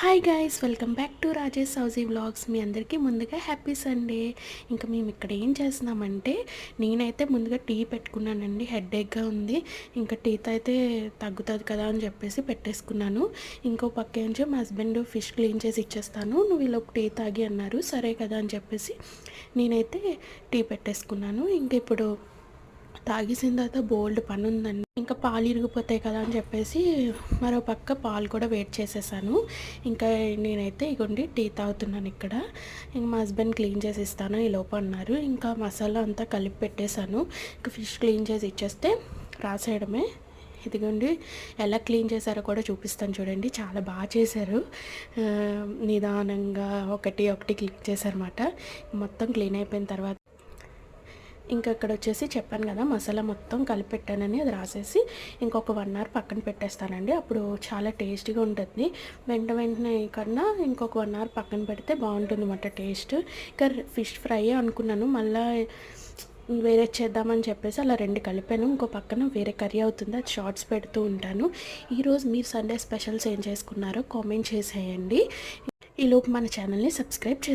Hi guys, welcome back to Rajesh Sauji vlogs. మీ అందరికీ ముందుగా happy Sunday. ఇంకా మేము ఇక్కడ ఏం చేస్తున్నామంటే, నేనైతే ముందుగా టీ పెట్టుకున్నానండి. హెడేక్గా ఉంది, ఇంకా టీతో అయితే తగ్గుతుంది కదా అని చెప్పేసి పెట్టేసుకున్నాను. ఇంకో పక్క నుంచి మా హస్బెండ్ ఫిష్ క్లీన్ చేసి ఇచ్చేస్తాను, నువ్వు ఈలోపు టీ తాగి అన్నారు. సరే కదా అని చెప్పేసి నేనైతే టీ పెట్టేసుకున్నాను. ఇంక ఇప్పుడు తాగేసిన తర్వాత బోల్డ్ పని ఉందండి. ఇంకా పాలు ఇరిగిపోతాయి కదా అని చెప్పేసి మరో పక్క పాలు కూడా వెయిట్ చేసేసాను. ఇంకా నేనైతే ఇగోండి టీ తాగుతున్నాను ఇక్కడ. ఇంక మా హస్బెండ్ క్లీన్ చేసి ఇస్తాను ఈ లోపు అన్నారు. ఇంకా మసాలా అంతా కలిపి పెట్టేశాను. ఇంకా ఫిష్ క్లీన్ చేసి ఇచ్చేస్తే రాసేయడమే. ఇదిగోండి ఎలా క్లీన్ చేశారో కూడా చూపిస్తాను చూడండి. చాలా బాగా చేశారు. నిదానంగా ఒకటి క్లీన్ చేశారన్నమాట. మొత్తం క్లీన్ అయిపోయిన తర్వాత ఇంకా ఇక్కడ వచ్చేసి చెప్పాను కదా మసాలా మొత్తం కలిపెట్టానని, అది రాసేసి ఇంకొక 1 అవర్ పక్కన పెట్టేస్తానండి. అప్పుడు చాలా టేస్టీగా ఉంటుంది. వెంటనే కన్నా ఇంకొక 1 అవర్ పక్కన పెడితే బాగుంటుంది అన్నమాట టేస్ట్. ఇంకా ఫిష్ ఫ్రై అనుకున్నాను, మళ్ళీ వేరే చేద్దామని చెప్పేసి అలా 2 కలిపాను. ఇంకో పక్కన వేరే కర్రీ అవుతుంది, అది షార్ట్స్ పెడుతూ ఉంటాను. ఈరోజు మీరు సండే స్పెషల్స్ ఏం చేసుకున్నారో కామెంట్ చేసేయండి. ఈలోపు మన ఛానల్ని సబ్స్క్రైబ్ చేసి